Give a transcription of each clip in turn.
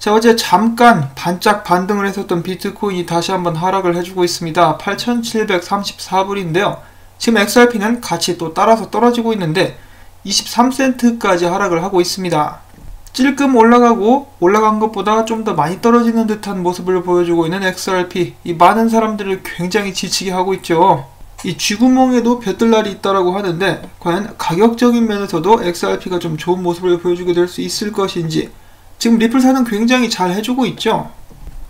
자, 어제 잠깐 반짝 반등을 했었던 비트코인이 다시 한번 하락을 해주고 있습니다. 8,734불인데요. 지금 XRP는 같이 또 따라서 떨어지고 있는데 23센트까지 하락을 하고 있습니다. 찔끔 올라가고 올라간 것보다 좀 더 많이 떨어지는 듯한 모습을 보여주고 있는 XRP. 이 많은 사람들을 굉장히 지치게 하고 있죠. 이 쥐구멍에도 볕들날이 있다라고 하는데 과연 가격적인 면에서도 XRP가 좀 좋은 모습을 보여주게 될 수 있을 것인지, 지금 리플사는 굉장히 잘 해주고 있죠.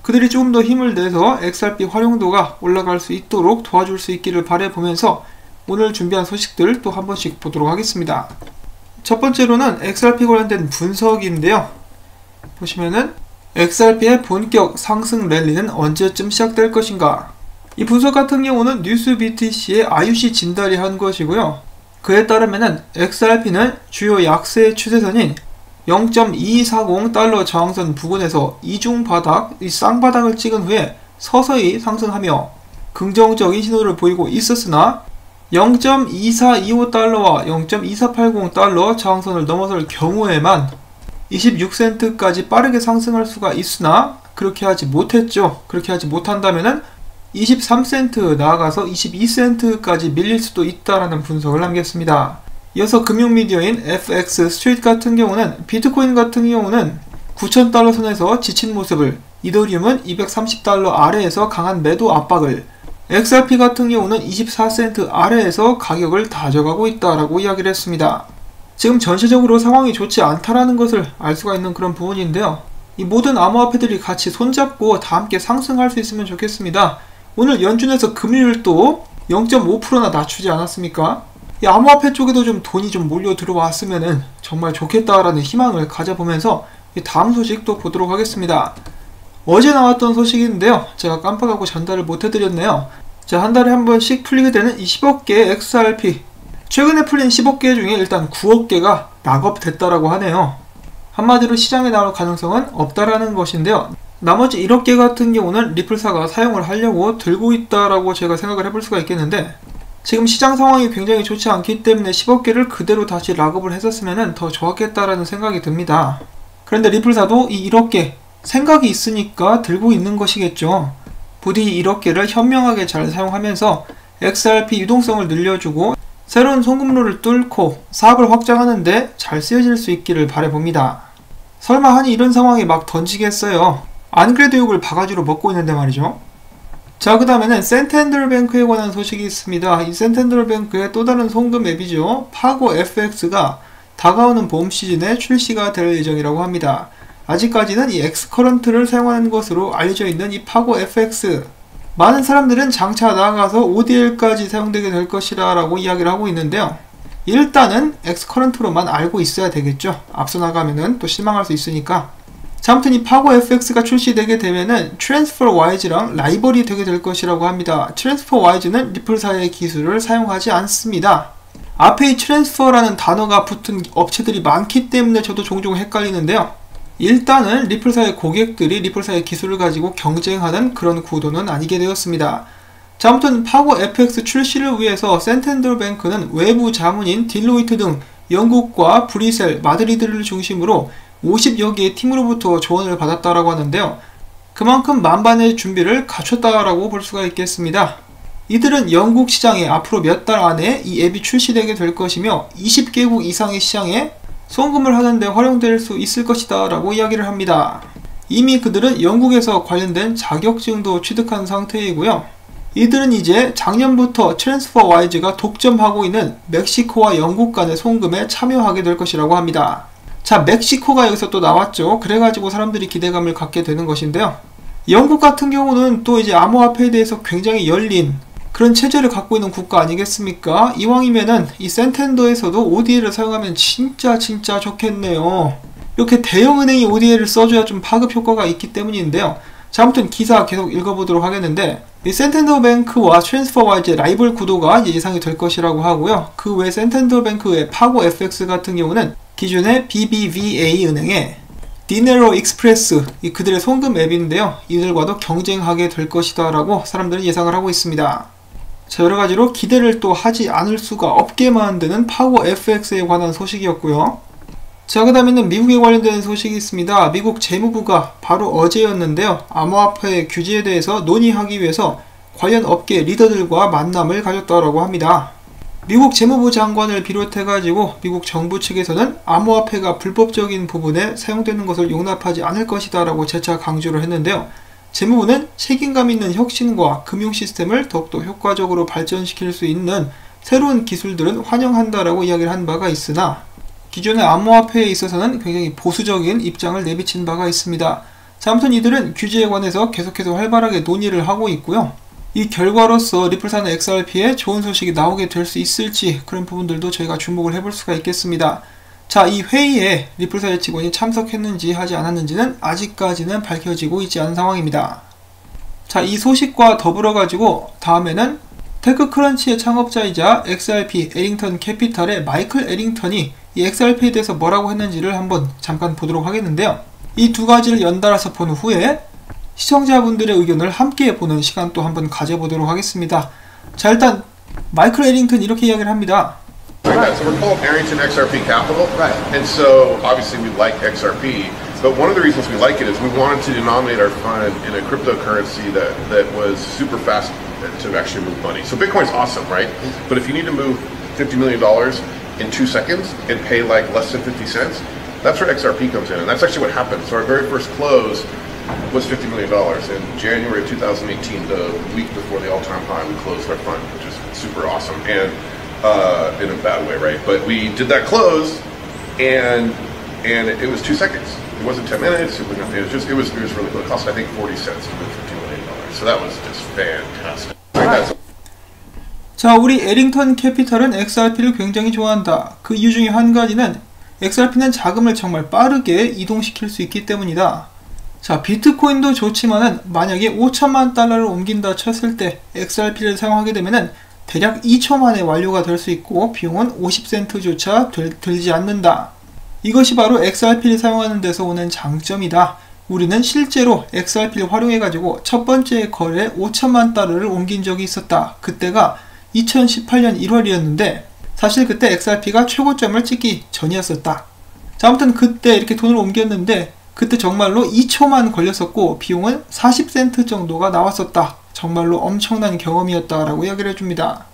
그들이 조금 더 힘을 내서 XRP 활용도가 올라갈 수 있도록 도와줄 수 있기를 바라보면서 오늘 준비한 소식들 또 한 번씩 보도록 하겠습니다. 첫 번째로는 XRP 관련된 분석인데요. 보시면은 XRP의 본격 상승 랠리는 언제쯤 시작될 것인가. 이 분석 같은 경우는 뉴스BTC의 IUC 진달이 한 것이고요. 그에 따르면은 XRP는 주요 약세 추세선인 0.2240달러 저항선 부근에서 이중 바닥, 이 쌍바닥을 찍은 후에 서서히 상승하며 긍정적인 신호를 보이고 있었으나 0.2425달러와 0.2480달러 저항선을 넘어설 경우에만 26센트까지 빠르게 상승할 수가 있으나 그렇게 하지 못했죠. 그렇게 하지 못한다면은 23센트 나아가서 22센트까지 밀릴 수도 있다라는 분석을 남겼습니다. 이어서 금융미디어인 FX 스트리트 같은 경우는 비트코인 같은 경우는 9,000달러 선에서 지친 모습을, 이더리움은 230달러 아래에서 강한 매도 압박을, XRP 같은 경우는 24센트 아래에서 가격을 다져가고 있다라고 이야기를 했습니다. 지금 전체적으로 상황이 좋지 않다라는 것을 알 수가 있는 그런 부분인데요. 이 모든 암호화폐들이 같이 손잡고 다 함께 상승할 수 있으면 좋겠습니다. 오늘 연준에서 금리율도 0.5%나 낮추지 않았습니까? 이 암호화폐 쪽에도 좀 돈이 좀 몰려 들어왔으면 정말 좋겠다라는 희망을 가져보면서 다음 소식도 보도록 하겠습니다. 어제 나왔던 소식인데요. 제가 깜빡하고 전달을 못해드렸네요. 자, 한 달에 한 번씩 풀리게 되는 이 10억 개의 XRP. 최근에 풀린 10억 개 중에 일단 9억 개가 락업됐다라고 하네요. 한마디로 시장에 나올 가능성은 없다라는 것인데요. 나머지 1억 개 같은 경우는 리플사가 사용을 하려고 들고 있다라고 제가 생각을 해볼 수가 있겠는데, 지금 시장 상황이 굉장히 좋지 않기 때문에 10억 개를 그대로 다시 락업을 했었으면 더 좋았겠다라는 생각이 듭니다. 그런데 리플사도 이 1억 개 생각이 있으니까 들고 있는 것이겠죠. 부디 1억 개를 현명하게 잘 사용하면서 XRP 유동성을 늘려주고 새로운 송금로를 뚫고 사업을 확장하는데 잘 쓰여질 수 있기를 바라봅니다. 설마 하니 이런 상황에 막 던지겠어요. 안 그래도 욕을 바가지로 먹고 있는데 말이죠. 자, 그 다음에는 센텐더뱅크에 관한 소식이 있습니다. 이 센텐더뱅크의 또 다른 송금 앱이죠. 파고FX가 다가오는 봄 시즌에 출시가 될 예정이라고 합니다. 아직까지는 이 엑스커런트를 사용하는 것으로 알려져 있는 이 파고FX. 많은 사람들은 장차 나아가서 ODL까지 사용되게 될 것이라 라고 이야기를 하고 있는데요. 일단은 엑스커런트로만 알고 있어야 되겠죠. 앞서 나가면은 또 실망할 수 있으니까. 자, 아무튼 이 파고FX가 출시되게 되면은 TransferWise랑 라이벌이 되게 될 것이라고 합니다. TransferWise는 리플사의 기술을 사용하지 않습니다. 앞에 이 트랜스퍼라는 단어가 붙은 업체들이 많기 때문에 저도 종종 헷갈리는데요. 일단은 리플사의 고객들이 리플사의 기술을 가지고 경쟁하는 그런 구도는 아니게 되었습니다. 자, 아무튼 파고FX 출시를 위해서 센텐더뱅크는 외부 자문인 딜로이트 등 영국과 브뤼셀, 마드리드를 중심으로 50여 개의 팀으로부터 조언을 받았다라고 하는데요. 그만큼 만반의 준비를 갖췄다라고 볼 수가 있겠습니다. 이들은 영국 시장에 앞으로 몇 달 안에 이 앱이 출시되게 될 것이며 20개국 이상의 시장에 송금을 하는데 활용될 수 있을 것이다 라고 이야기를 합니다. 이미 그들은 영국에서 관련된 자격증도 취득한 상태이고요. 이들은 이제 작년부터 트랜스퍼와이즈가 독점하고 있는 멕시코와 영국 간의 송금에 참여하게 될 것이라고 합니다. 자, 멕시코가 여기서 또 나왔죠. 그래가지고 사람들이 기대감을 갖게 되는 것인데요. 영국 같은 경우는 또 이제 암호화폐에 대해서 굉장히 열린 그런 체제를 갖고 있는 국가 아니겠습니까? 이왕이면은 이 센텐더에서도 ODL을 사용하면 진짜 좋겠네요. 이렇게 대형은행이 ODL을 써줘야 좀 파급 효과가 있기 때문인데요. 자, 아무튼 기사 계속 읽어보도록 하겠는데, 이 센텐더뱅크와 트랜스퍼와이즈의 라이벌 구도가 이제 예상이 될 것이라고 하고요. 그 외 센텐더뱅크의 파고FX 같은 경우는 기존의 BBVA 은행의 디네로 익스프레스, 그들의 송금 앱인데요. 이들과도 경쟁하게 될 것이다 라고 사람들은 예상을 하고 있습니다. 자, 여러가지로 기대를 또 하지 않을 수가 없게 만드는 파고FX에 관한 소식이었고요. 자, 그 다음에는 미국에 관련된 소식이 있습니다. 미국 재무부가 바로 어제였는데요. 암호화폐 규제에 대해서 논의하기 위해서 관련 업계 리더들과 만남을 가졌다고 합니다. 미국 재무부 장관을 비롯해가지고 미국 정부 측에서는 암호화폐가 불법적인 부분에 사용되는 것을 용납하지 않을 것이다 라고 재차 강조를 했는데요. 재무부는 책임감 있는 혁신과 금융 시스템을 더욱더 효과적으로 발전시킬 수 있는 새로운 기술들은 환영한다라고 이야기를 한 바가 있으나 기존의 암호화폐에 있어서는 굉장히 보수적인 입장을 내비친 바가 있습니다. 자, 아무튼 이들은 규제에 관해서 계속해서 활발하게 논의를 하고 있고요. 이 결과로서 리플사는 XRP에 좋은 소식이 나오게 될 수 있을지 그런 부분들도 저희가 주목을 해볼 수가 있겠습니다. 자, 이 회의에 리플사의 직원이 참석했는지 하지 않았는지는 아직까지는 밝혀지고 있지 않은 상황입니다. 자, 이 소식과 더불어 가지고 다음에는 테크크런치의 창업자이자 XRP 에링턴 캐피탈의 마이클 에링턴이 이 XRP에 대해서 뭐라고 했는지를 한번 잠깐 보도록 하겠는데요. 이 두 가지를 연달아서 본 후에 시청자분들의 의견을 함께 보는 시간 또 한번 가져보도록 하겠습니다. 자, 일단 마이클 에링턴 이렇게 이야기를 합니다. Right. So we're called Arrington XRP Capital, right? And so obviously we like XRP, but one of the reasons we like it is we wanted to denominate our fund in a cryptocurrency that was super fast to actually move money. So Bitcoin's awesome, right? But if you need to move $50 million in 2 seconds and pay like less than 50 cents, that's where XRP comes in, and that's actually what happened. So our very first close was $50 million in January of 2018, the week before the all-time high. We closed our fund, which is super awesome, and in a bad way, right? But we did that close, and it was 2 seconds. It wasn't 10 minutes. It was really cool. It cost I think 40 cents to move $50 million. So that was just fantastic. 자, 우리 에링턴 캐피탈은 XRP를 굉장히 좋아한다. 그 이유 중에 한 가지는 XRP는 자금을 정말 빠르게 이동시킬 수 있기 때문이다. 자, 비트코인도 좋지만은 만약에 5천만 달러를 옮긴다 쳤을 때 XRP를 사용하게 되면은 대략 2초 만에 완료가 될 수 있고 비용은 50센트조차 들지 않는다. 이것이 바로 XRP를 사용하는 데서 오는 장점이다. 우리는 실제로 XRP를 활용해가지고 첫 번째 거래에 5천만 달러를 옮긴 적이 있었다. 그때가 2018년 1월이었는데 사실 그때 XRP가 최고점을 찍기 전이었었다. 자, 아무튼 그때 이렇게 돈을 옮겼는데 그때 정말로 2초만 걸렸었고 비용은 40센트 정도가 나왔었다. 정말로 엄청난 경험이었다라고 이야기를 해줍니다.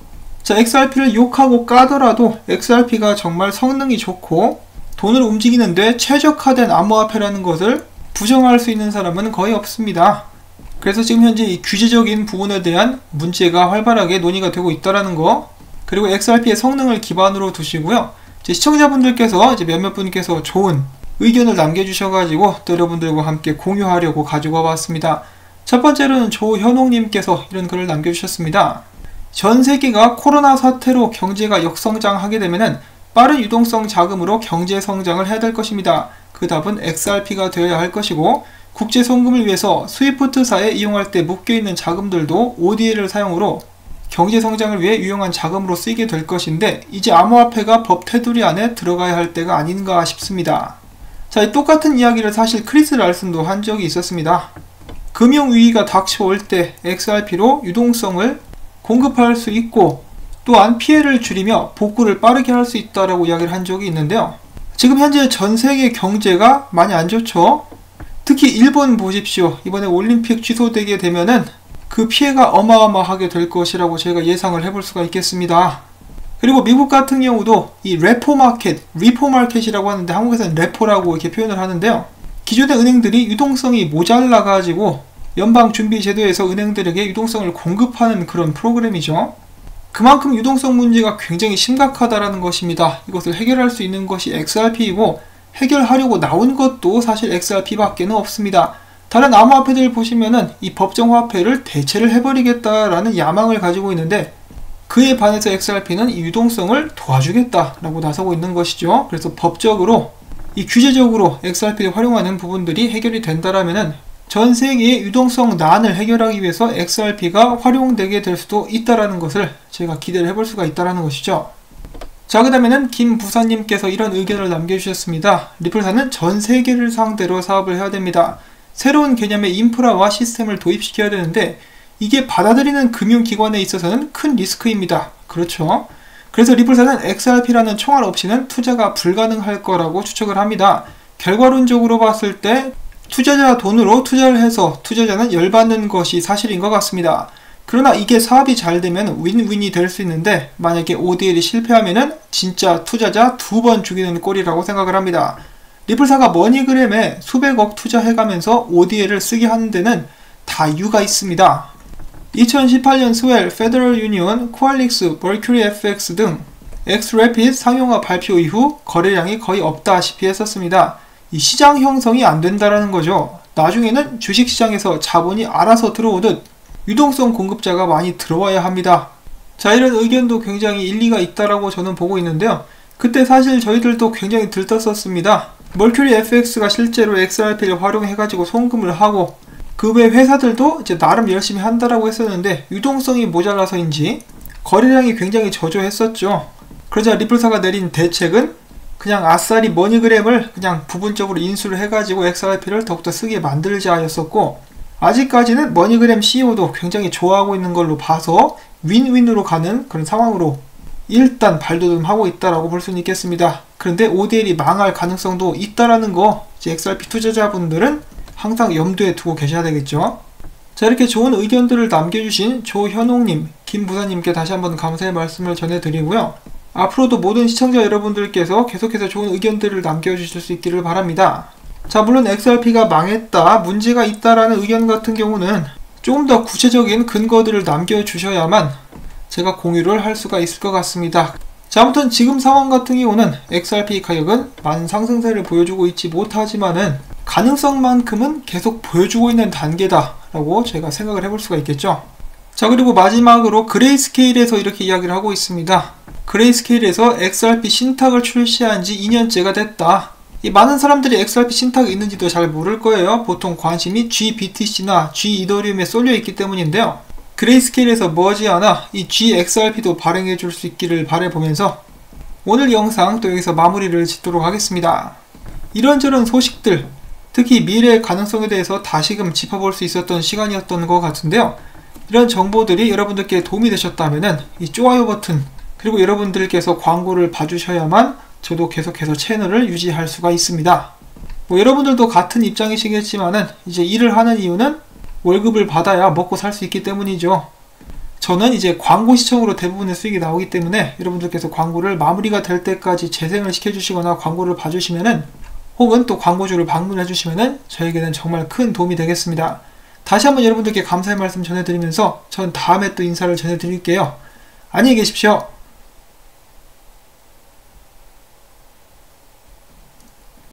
자, XRP를 욕하고 까더라도 XRP가 정말 성능이 좋고 돈을 움직이는데 최적화된 암호화폐라는 것을 부정할 수 있는 사람은 거의 없습니다. 그래서 지금 현재 이 규제적인 부분에 대한 문제가 활발하게 논의가 되고 있다는 거, 그리고 XRP의 성능을 기반으로 두시고요. 시청자분들께서 몇몇 분께서 좋은 의견을 남겨주셔가지고 또 여러분들과 함께 공유하려고 가지고 와봤습니다. 첫 번째로는 조현옥님께서 이런 글을 남겨주셨습니다. 전 세계가 코로나 사태로 경제가 역성장하게 되면은 빠른 유동성 자금으로 경제 성장을 해야 될 것입니다. 그 답은 XRP가 되어야 할 것이고 국제 송금을 위해서 스위프트사에 이용할 때 묶여있는 자금들도 ODL을 사용으로 경제 성장을 위해 유용한 자금으로 쓰이게 될 것인데 이제 암호화폐가 법 테두리 안에 들어가야 할 때가 아닌가 싶습니다. 자, 이 똑같은 이야기를 사실 크리스 랄슨도 한 적이 있었습니다. 금융위기가 닥쳐올 때 XRP로 유동성을 공급할 수 있고 또한 피해를 줄이며 복구를 빠르게 할 수 있다라고 이야기를 한 적이 있는데요. 지금 현재 전 세계 경제가 많이 안 좋죠. 특히 일본 보십시오. 이번에 올림픽 취소되게 되면은 그 피해가 어마어마하게 될 것이라고 저희가 예상을 해볼 수가 있겠습니다. 그리고 미국 같은 경우도 이 레포 마켓이라고 하는데 한국에서는 레포라고 이렇게 표현을 하는데요. 기존의 은행들이 유동성이 모자라 가지고 연방준비제도에서 은행들에게 유동성을 공급하는 그런 프로그램이죠. 그만큼 유동성 문제가 굉장히 심각하다라는 것입니다. 이것을 해결할 수 있는 것이 XRP이고 해결하려고 나온 것도 사실 XRP밖에는 없습니다. 다른 암호화폐들 보시면은 이 법정화폐를 대체를 해버리겠다라는 야망을 가지고 있는데 그에 반해서 XRP는 이 유동성을 도와주겠다라고 나서고 있는 것이죠. 그래서 법적으로 이 규제적으로 XRP를 활용하는 부분들이 해결이 된다라면은 전 세계의 유동성 난을 해결하기 위해서 XRP가 활용되게 될 수도 있다라는 것을 저희가 기대를 해볼 수가 있다라는 것이죠. 자, 그 다음에는 김부사님께서 이런 의견을 남겨주셨습니다. 리플사는 전 세계를 상대로 사업을 해야 됩니다. 새로운 개념의 인프라와 시스템을 도입시켜야 되는데 이게 받아들이는 금융기관에 있어서는 큰 리스크입니다. 그렇죠. 그래서 리플사는 XRP라는 총알 없이는 투자가 불가능할 거라고 추측을 합니다. 결과론적으로 봤을 때 투자자 돈으로 투자를 해서 투자자는 열받는 것이 사실인 것 같습니다. 그러나 이게 사업이 잘 되면 윈윈이 될 수 있는데 만약에 ODL이 실패하면은 진짜 투자자 2번 죽이는 꼴이라고 생각을 합니다. 리플사가 머니그램에 수백억 투자해가면서 ODL을 쓰게 하는 데는 다 이유가 있습니다. 2018년 스웰, 페더럴 유니온, 코알릭스, 머큐리 FX 등 XRapid 상용화 발표 이후 거래량이 거의 없다시피 했었습니다. 이 시장 형성이 안 된다라는 거죠. 나중에는 주식시장에서 자본이 알아서 들어오듯 유동성 공급자가 많이 들어와야 합니다. 자, 이런 의견도 굉장히 일리가 있다라고 저는 보고 있는데요. 그때 사실 저희들도 굉장히 들떴었습니다. 머큐리 FX가 실제로 XRP를 활용해가지고 송금을 하고 그 외 회사들도 이제 나름 열심히 한다라고 했었는데 유동성이 모자라서인지 거래량이 굉장히 저조했었죠. 그러자 리플사가 내린 대책은 그냥 아싸리 머니그램을 그냥 부분적으로 인수를 해가지고 XRP를 더욱더 쓰게 만들자였었고, 아직까지는 머니그램 CEO도 굉장히 좋아하고 있는 걸로 봐서 윈윈으로 가는 그런 상황으로 일단 발돋움하고 있다라고 볼 수는 있겠습니다. 그런데 ODL이 망할 가능성도 있다라는 거 이제 XRP 투자자분들은 항상 염두에 두고 계셔야 되겠죠. 자, 이렇게 좋은 의견들을 남겨주신 조현옥님, 김부사님께 다시 한번 감사의 말씀을 전해드리고요. 앞으로도 모든 시청자 여러분들께서 계속해서 좋은 의견들을 남겨주실 수 있기를 바랍니다. 자, 물론 XRP가 망했다, 문제가 있다라는 의견 같은 경우는 조금 더 구체적인 근거들을 남겨주셔야만 제가 공유를 할 수가 있을 것 같습니다. 자, 아무튼 지금 상황 같은 경우는 XRP 가격은 많은 상승세를 보여주고 있지 못하지만은 가능성만큼은 계속 보여주고 있는 단계다 라고 제가 생각을 해볼 수가 있겠죠. 자, 그리고 마지막으로 그레이스케일에서 이렇게 이야기를 하고 있습니다. 그레이스케일에서 XRP 신탁을 출시한 지 2년째가 됐다. 많은 사람들이 XRP 신탁이 있는지도 잘 모를 거예요. 보통 관심이 GBTC나 G-이더리움에 쏠려 있기 때문인데요. 그레이스케일에서 머지않아 이 GXRP도 발행해 줄 수 있기를 바라보면서 오늘 영상 또 여기서 마무리를 짓도록 하겠습니다. 이런저런 소식들, 특히 미래의 가능성에 대해서 다시금 짚어볼 수 있었던 시간이었던 것 같은데요. 이런 정보들이 여러분들께 도움이 되셨다면 이 좋아요 버튼, 그리고 여러분들께서 광고를 봐주셔야만 저도 계속해서 채널을 유지할 수가 있습니다. 여러분들도 같은 입장이시겠지만은 이제 일을 하는 이유는 월급을 받아야 먹고 살 수 있기 때문이죠. 저는 이제 광고 시청으로 대부분의 수익이 나오기 때문에 여러분들께서 광고를 마무리가 될 때까지 재생을 시켜주시거나 광고를 봐주시면은, 혹은 또 광고주를 방문해 주시면은 저에게는 정말 큰 도움이 되겠습니다. 다시 한번 여러분들께 감사의 말씀 전해드리면서 전 다음에 또 인사를 전해드릴게요. 안녕히 계십시오.